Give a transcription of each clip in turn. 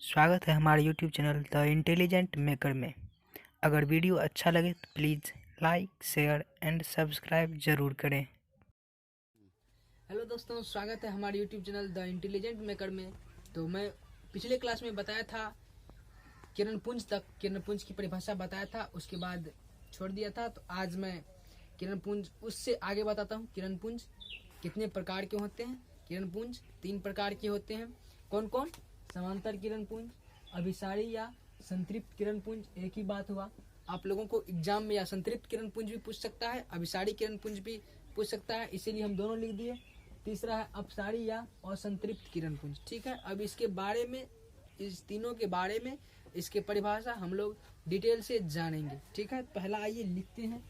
स्वागत है हमारे YouTube channel the intelligent maker में। अगर वीडियो अच्छा लगे तो please like share and subscribe ज़रूर करें। हेलो दोस्तों, स्वागत है हमारे YouTube channel the intelligent maker में। तो मैं पिछले क्लास में बताया था किरणपुंज तक, किरणपुंज की परिभाषा बताया था, उसके बाद छोड़ दिया था। तो आज मैं किरणपुंज उससे आगे बताता हूँ। किरणपुंज कितने प्रकार के होते हैं? किरणपुंज 3 प्रकार के होते हैं। कौन कौन? समांतर किरणपुंज, अभिसारी या संतृप्त किरणपुंज। एक ही बात हुआ, आप लोगों को एग्जाम में या संतृप्त किरणपुंज भी पूछ सकता है, अभिसारी किरणपुंज भी पूछ सकता है, इसीलिए हम दोनों लिख दिए। तीसरा है अपसारी या असंतृप्त किरणपुंज। ठीक है, अब इसके बारे में, इस तीनों के बारे में, इसके परिभाषा हम लोग डिटेल से जानेंगे। ठीक है, पहला आइए लिखते हैं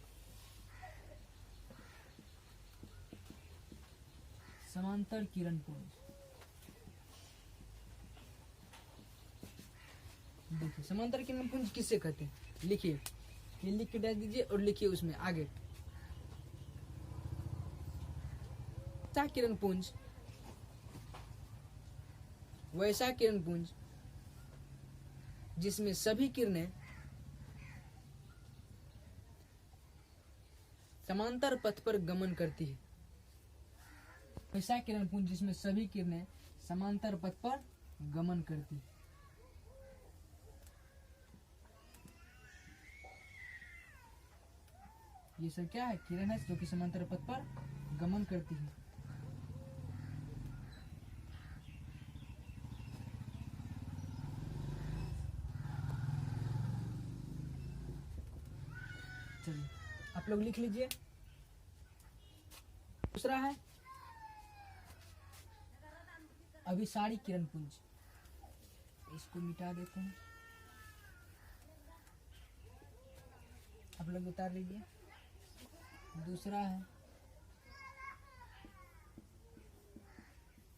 समांतर किरणपुंज। देखिए समांतर किरणपुंज किससे कहते हैं, लिखिए, ये लिख के डाल दीजिए और लिखिए उसमें आगे। किरणपुंज वैसा किरणपुंज जिसमें सभी किरणें समांतर पथ पर गमन करती है। वैसा किरणपुंज जिसमें सभी किरणें समांतर पथ पर गमन करती है। ये सब क्या है? किरण है जो कि समांतर पथ पर गमन करती है। चलिए आप लोग लिख लीजिए। दूसरा है अभिसारी किरणपुंज। इसको मिटा देते हैं, आप लोग उतार लीजिए। दूसरा है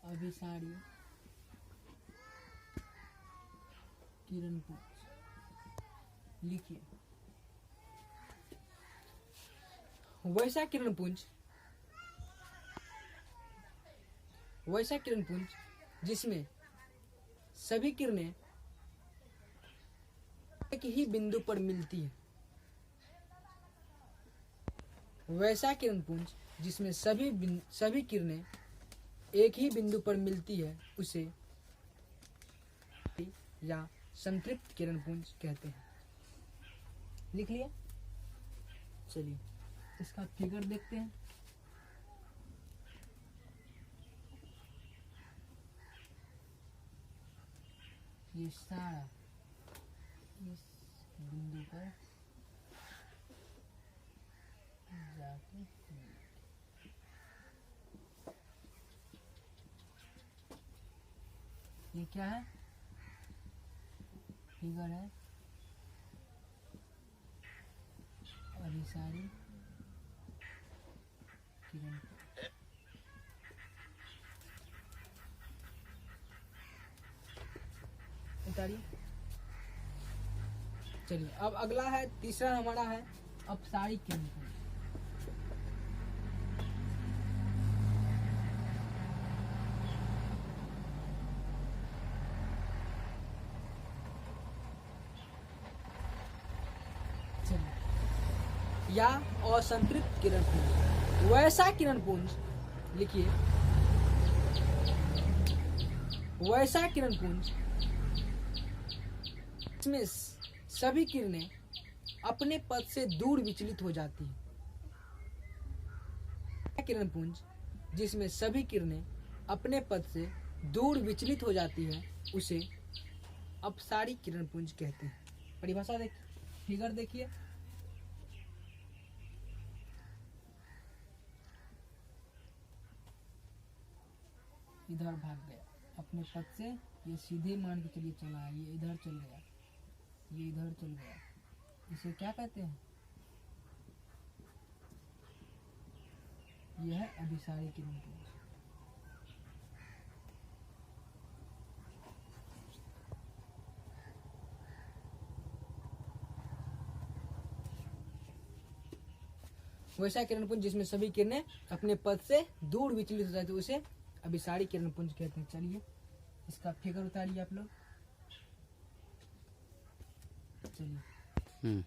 अभिसारी किरणपुंज, लिखिए। वैसा किरणपुंज जिसमें सभी किरणें एक ही बिंदु पर मिलती है। वैसा किरणपुंज जिसमें सभी किरणें एक ही बिंदु पर मिलती है, उसे या संतृप्त किरणपुंज कहते हैं। लिख लिया? चलिए इसका फिगर देखते हैं। ये सारा इस बिंदु पर जाके ये क्या है? फिगर है अभिसारी किरण। उतारिए। चलिए अब अगला है, तीसरा हमारा है अपसारी किरणपुंज। या असंतृप्त किरणपुंज। वैसा किरणपुंज, लिखिए, वैसा किरणपुंज इसमें सभी किरणें अपने पथ से दूर विचलित हो जाती है। किरणपुंज जिसमें सभी किरणें अपने पथ से दूर विचलित हो जाती है, उसे अपसारी किरणपुंज कहते हैं। परिभाषा देखिए, फिगर देखिए। इधर भाग गया अपने पथ से, ये सीधे मान के चलिए चला है, ये इधर चल गया, ये इधर चल गया, इसे क्या कहते हैं? यह है अभिसारी किरणपुंज। वैसा किरणपुंज जिसमें सभी किरणें अपने पथ से दूर विचलित हो जाती है, उसे अभिसारी किरणपुंज कहते हैं। चलिए इसका फिगर उतारिए आप लोग। चलिए हम्म,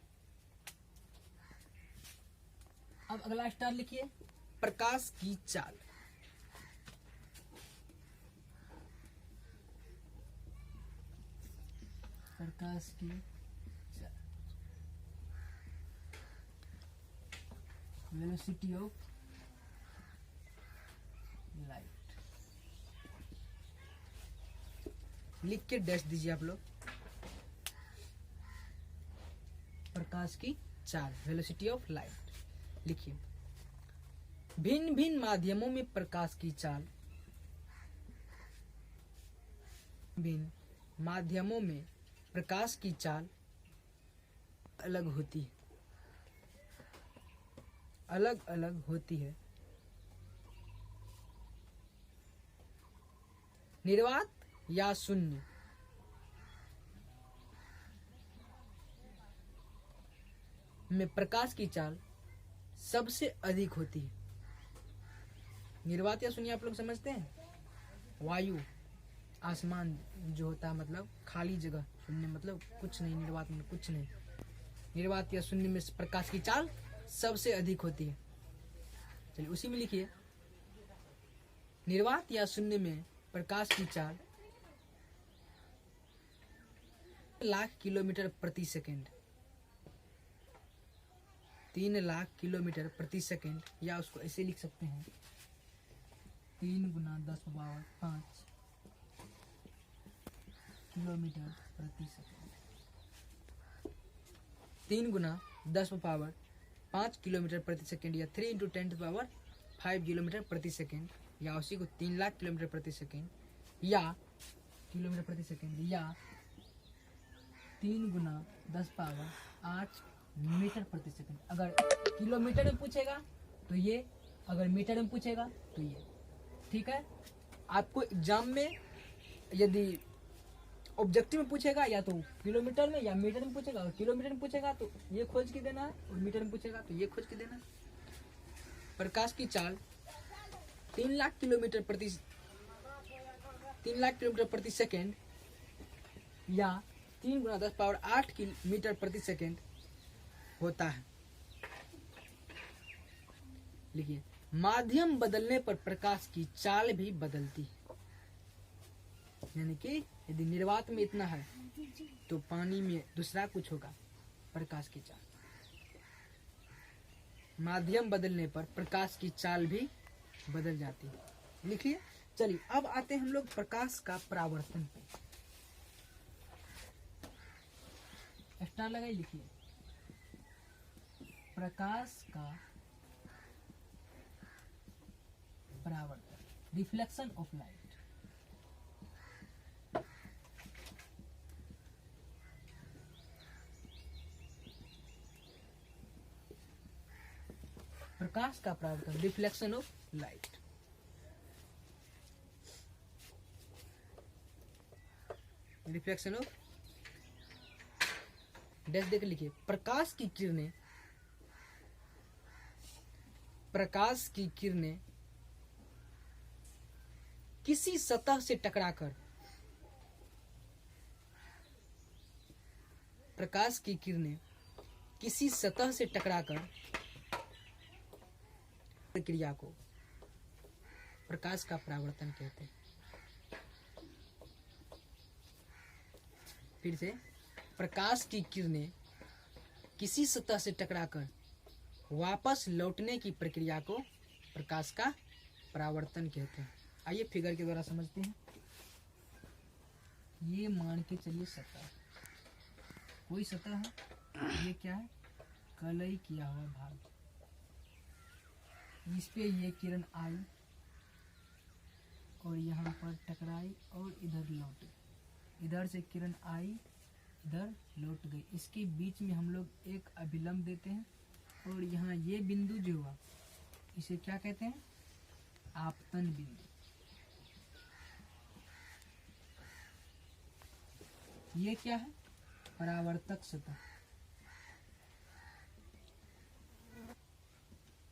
अब अगला स्टार लिखिए, प्रकाश की चाल। प्रकाश की चाल, वेलोसिटी ऑफ लाइट। लिख के डैश दीजिए आप लोग। प्रकाश की चाल, वेलोसिटी ऑफ लाइट लिखिए। भिन्न भिन्न माध्यमों में प्रकाश की चाल, भिन्न माध्यमों में प्रकाश की चाल अलग होती है, अलग अलग होती है। निर्वात या शून्य में प्रकाश की चाल सबसे अधिक होती है। निर्वात या शून्य आप लोग समझते हैं? वायु, आसमान जो होता है, मतलब खाली जगह। शून्य मतलब कुछ नहीं, निर्वात मतलब कुछ नहीं। निर्वात या शून्य में प्रकाश की चाल सबसे अधिक होती है। चलिए उसी में लिखिए, निर्वात या शून्य में प्रकाश की चाल 3,00,000 किलोमीटर प्रति सेकंड, 3,00,000 किलोमीटर प्रति सेकंड, या उसको ऐसे लिख सकते हैं 3 × 10⁵ किलोमीटर प्रति सेकंड। 3 × 10⁵ किलोमीटर प्रति सेकंड, या 3 × 10⁵ किलोमीटर प्रति सेकंड, या उसी को 3,00,000 किलोमीटर प्रति सेकंड, या किलोमीटर प्रति सेकंड, या 3 × 10⁸ मीटर प्रति सेकंड। अगर किलोमीटर में पूछेगा तो ये, अगर मीटर में पूछेगा तो ये। ठीक है, आपको एग्जाम में यदि ऑब्जेक्टिव में पूछेगा या तो किलोमीटर में या मीटर में पूछेगा। अगर किलोमीटर में पूछेगा तो ये खोज के देना है, और मीटर में पूछेगा तो ये खोज के देना है। प्रकाश की चाल 3,00,000 किलोमीटर प्रति सेकंड, या 3 × 10⁸ मीटर प्रति सेकंड होता है। लिखिए, माध्यम बदलने पर प्रकाश की चाल भी बदलती है। यानी कि यदि निर्वात में इतना है तो पानी में दूसरा कुछ होगा, प्रकाश की चाल। माध्यम बदलने पर प्रकाश की चाल भी बदल जाती है। लिखिए। चलिए अब आते हैं हम लोग प्रकाश का परावर्तन पे। स्टार लगाई, लिखिए, प्रकाश का परावर्तन, रिफ्लेक्शन ऑफ लाइट। प्रकाश का परावर्तन, reflection of light. Reflection of dash देकर लिखिए, प्रकाश की किरणें, प्रकाश की किरणें किसी सतह से टकराकर, प्रकाश की किरणें किसी सतह से टकराकर प्रक्रिया को प्रकाश का परावर्तन कहते हैं। फिर से, प्रकाश की किरणें किसी सतह से टकराकर वापस लौटने की प्रक्रिया को प्रकाश का परावर्तन कहते हैं। आइए फिगर के द्वारा समझते हैं। ये मान के चलिए सतह, कोई सतह है, ये क्या है, कलई किया हुआ भाग। इस पे ये किरण आई और यहाँ पर टकराई और इधर लौटी, इधर से किरण आई, इधर लौट गई। इसके बीच में हम लोग एक अभिलंब देते हैं, और यहाँ ये बिंदु जो हुआ इसे क्या कहते हैं, आपतन बिंदु। ये क्या है, परावर्तक सतह।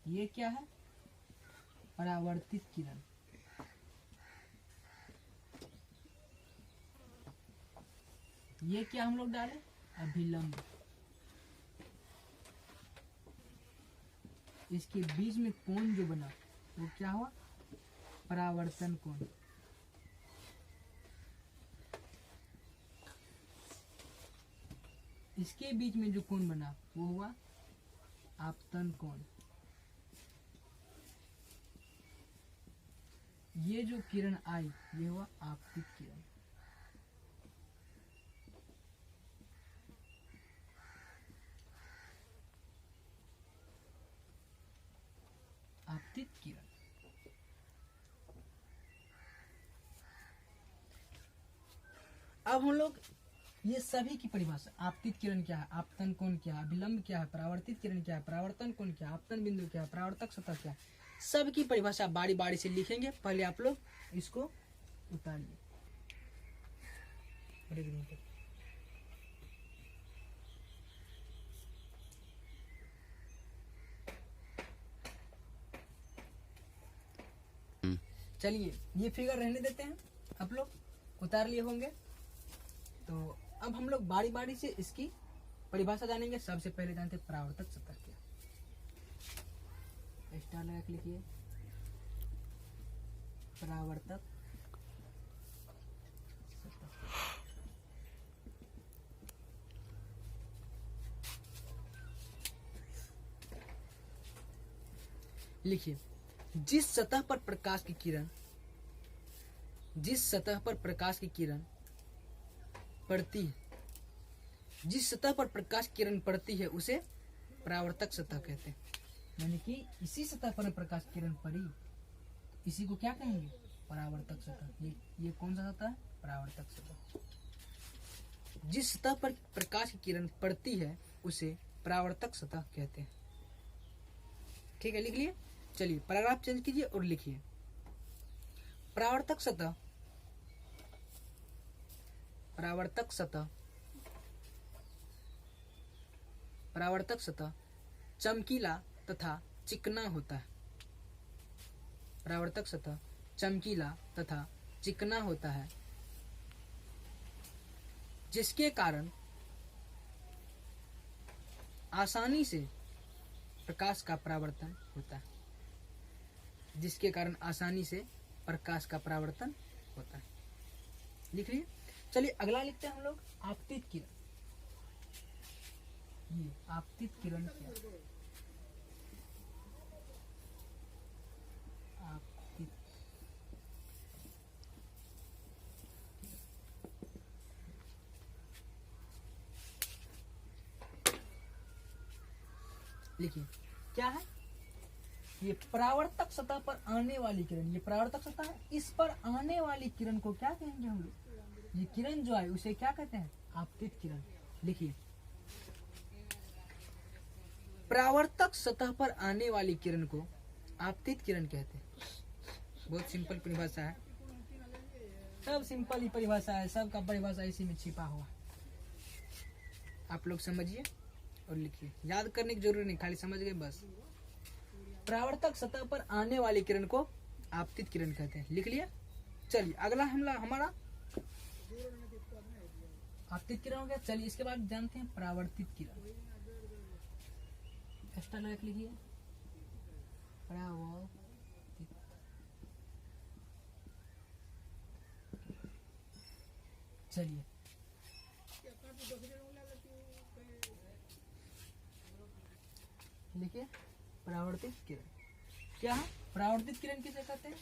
ये क्या है, परावर्तित किरण। ये क्या हम लोग डालें, अभिलंब, इसके बीच में कोण जो बना वो क्या हुआ? परावर्तन कोण। इसके बीच में जो कोण बना वो हुआ आपतन कोण। ये जो किरण आई ये हुआ आपतित किरण। आपतित किरण। अब हम लोग ये सभी की परिभाषा, आपतित किरण क्या है, आपतन कोण क्या है, अभिलंब क्या है, परावर्तित किरण क्या है, परावर्तन कोण क्या है, आपतन बिंदु क्या है, परावर्तक सतह क्या है, सब की परिभाषा बारी बारी से लिखेंगे। पहले आप लोग इसको उतारिए। चलिए ये फिगर रहने देते हैं, आप लोग उतार लिए होंगे। तो अब हम लोग बारी बारी से इसकी परिभाषा जानेंगे। सबसे पहले जानते हैं परावर्तक सतह क्या। स्टार लगा के लिखिए, परावर्तक सतह। लिखिए, जिस सतह पर प्रकाश की किरण पड़ती है, जिस सतह पर प्रकाश किरण पड़ती है उसे परावर्तक सतह कहते हैं। यानी कि इसी सतह पर प्रकाश किरण पड़ी, इसी को क्या कहेंगे? परावर्तक सतह। ये कौन सा सतह है? परावर्तक सतह। जिस सतह पर प्रकाश की किरण पड़ती है उसे परावर्तक सतह कहते हैं। ठीक है, लिख लिए। चलिए पैराग्राफ चेंज कीजिए और लिखिए, परावर्तक सतह चमकीला तथा चिकना होता है। परावर्तक सतह चमकीला तथा चिकना होता है, जिसके कारण आसानी से प्रकाश का परावर्तन होता है। लिख लिए। चलिए अगला लिखते हैं हम लोग, आपतित किरण। ये आपतित किरण क्या है? आपतित लिखिए क्या है? ये परावर्तक सतह पर आने वाली किरण, ये परावर्तक सतह है, इस पर आने वाली किरण को क्या कहेंगे हम लोग? ये किरण जो है उसे क्या कहते हैं? आपतित किरण। लिखिए, परावर्तक सतह पर आने वाली किरण को आपतित किरण कहते हैं। बहुत सिंपल परिभाषा है, सब सिंपल ही परिभाषा है, सबका परिभाषा इसी में छिपा हुआ। आप लोग समझिए और लिखिए, याद करने की जरूरत नहीं, खाली समझ गए बस। परावर्तक सतह पर आने वाली किरण को आपतित किरण कहते हैं। लिख लिया। चलिए अगला हमारा आपतित किरण हो गया। चलिए इसके बाद जानते हैं परावर्तित किरण। एक्स्ट्रा लगा के लिखिए, परावर्तित। चलिए लिखिए, परावर्तित किरण क्या है? परावर्तित किरण किसे कहते हैं?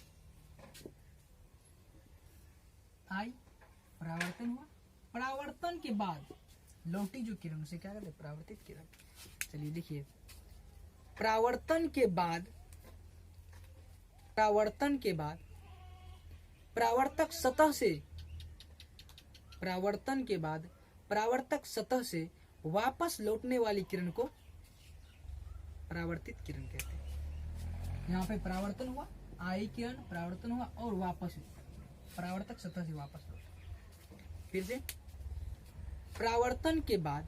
आई परावर्तन हुआ, परावर्तन के बाद लौटी जो किरण उसे क्या कहते हैं? परावर्तित किरण। चलिए लिखिए, परावर्तन के बाद परावर्तक सतह से वापस लौटने वाली किरण को परावर्तित किरण कहते हैं। यहाँ पे परावर्तन हुआ, आई किरण परावर्तन हुआ और वापस परावर्तक सतह से वापस लौटा। फिर से, परावर्तन के बाद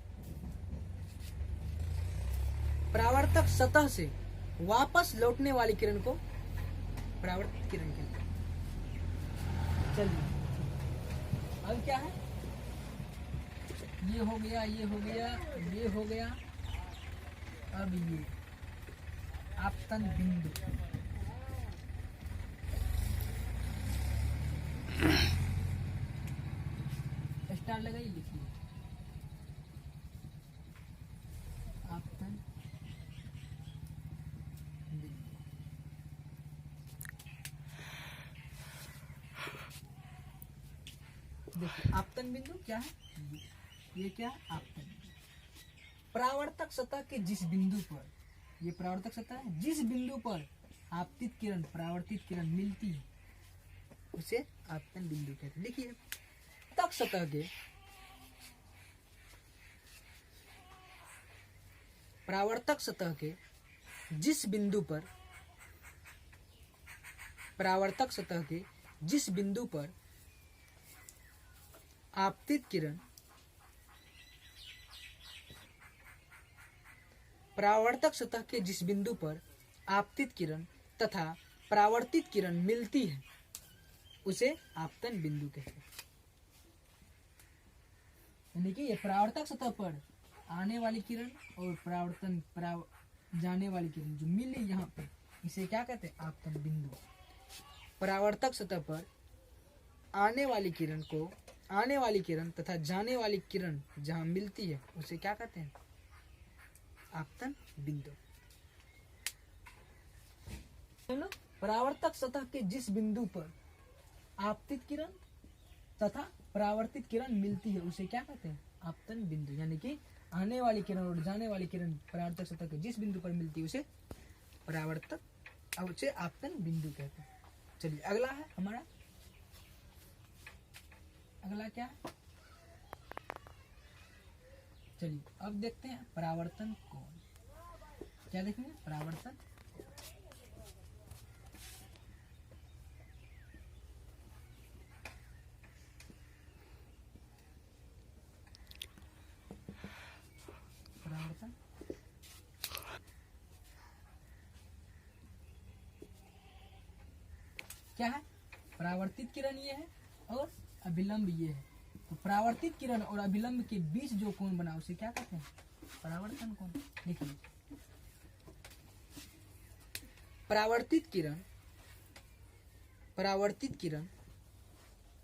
परावर्तक सतह से वापस लौटने वाली किरण को परावर्तित किरण कहते हैं। चलिए अब क्या है? ये हो गया, ये हो गया, ये हो गया। अब ये आपतन बिंदु, स्टार लगाइए, लिखिए आपतन बिंदु। देखिए आपतन बिंदु क्या है, ये क्या है आपतन बिंदु। परावर्तक सतह के जिस बिंदु पर, ये परावर्तक सतह है, जिस बिंदु पर आपतित किरण परावर्तित किरण मिलती है उसे आपतन बिंदु कहते हैं। देखिए तक सतह के परावर्तक सतह के जिस बिंदु पर, परावर्तक सतह के जिस बिंदु पर आपतित किरण, परावर्तक सतह के जिस बिंदु पर आपतित किरण तथा परावर्तित किरण मिलती है उसे आपतन बिंदु कहते हैं। यानी कि ये परावर्तक सतह पर आने वाली किरण और जाने वाली किरण जो मिली यहाँ पे, इसे क्या कहते हैं, आपतन बिंदु। परावर्तक सतह पर आने वाली किरण को, आने वाली किरण तथा जाने वाली किरण जहाँ मिलती है उसे क्या कहते हैं, आपतन बिंदु। चलो, परावर्तक सतह के जिस बिंदु पर आपतित किरण तथा परावर्तित किरण मिलती है उसे क्या कहते हैं, आपतन बिंदु। यानी कि आने वाली किरण और जाने वाली किरण परावर्तक सतह के जिस बिंदु पर मिलती है उसे परावर्तक, उसे आपतन बिंदु कहते हैं। चलिए अगला है हमारा, अगला क्या है, चलिए अब देखते हैं परावर्तन कोण। क्या देखेंगे, परावर्तन परावर्तन क्या है, परावर्तित किरण ये है और अभिलंब ये है। तो परावर्तित किरण और अभिलंब के बीच जो कोण बना उसे क्या कहते हैं, परावर्तन कोण। देखिए परावर्तित किरण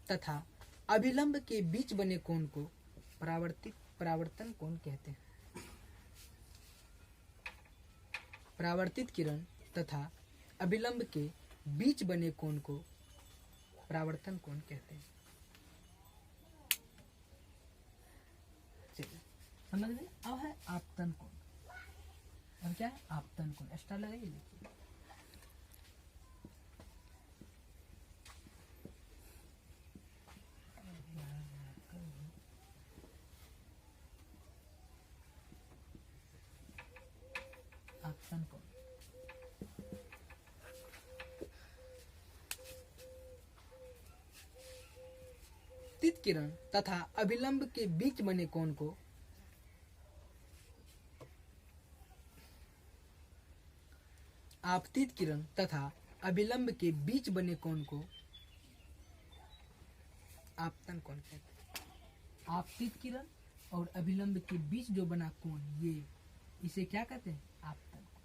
तथा अभिलंब के बीच बने कोण को परावर्तन कोण कहते हैं। परावर्तित किरण तथा अभिलंब के बीच बने कोण को परावर्तन कोण कहते हैं। चलिए समझ गए। अब है आपतन कोण। अब क्या है, आपतन कोण, स्टार लगाइए, लिखिए आपतन कोण। आपतित किरण तथा अभिलंब के बीच बने कोण को आपतित किरण तथा अभिलंब के बीच बने कोण को आपतन कोण कहते हैं। आपतित किरण और अभिलंब के बीच जो बना कोण, ये इसे क्या कहते हैं, आपतन कोण।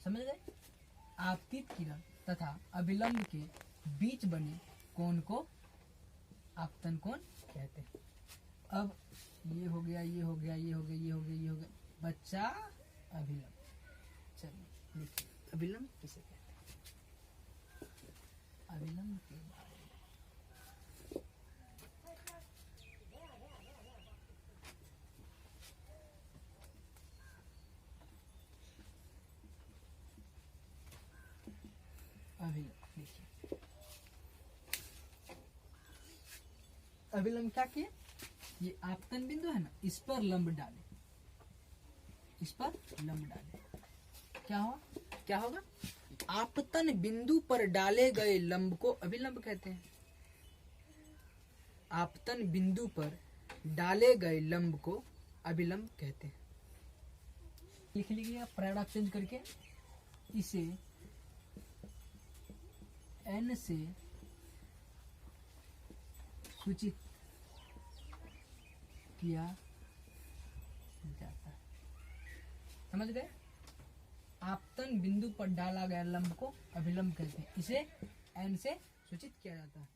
समझ गए। आपतित किरण तथा अभिलंब के बीच बने कोण को आपतन कोण कहते हैं। अब ये हो गया, ये हो गया, ये हो गया, ये हो गया, ये हो गया, बच्चा अभिलंब। चलिए लिखिए अभिलंब किसे कहते हैं, अभिलंब के बारे में। अभिलंब देखिए, अभिलंब क्या किए, ये आपतन बिंदु है ना, इस पर लंब डाले, इस पर लंब डाले, क्या होगा, आपतन बिंदु पर डाले गए लंब को अभिलंब कहते हैं। आपतन बिंदु पर डाले गए लंब को अभिलंब कहते हैं। लिख लीजिए आप पैराग्राफ चेंज करके, इसे n से सूचित किया समझ गए। आपतन बिंदु पर डाला गया लंब को अभिलंब कहते हैं, इसे एन से सूचित किया जाता है।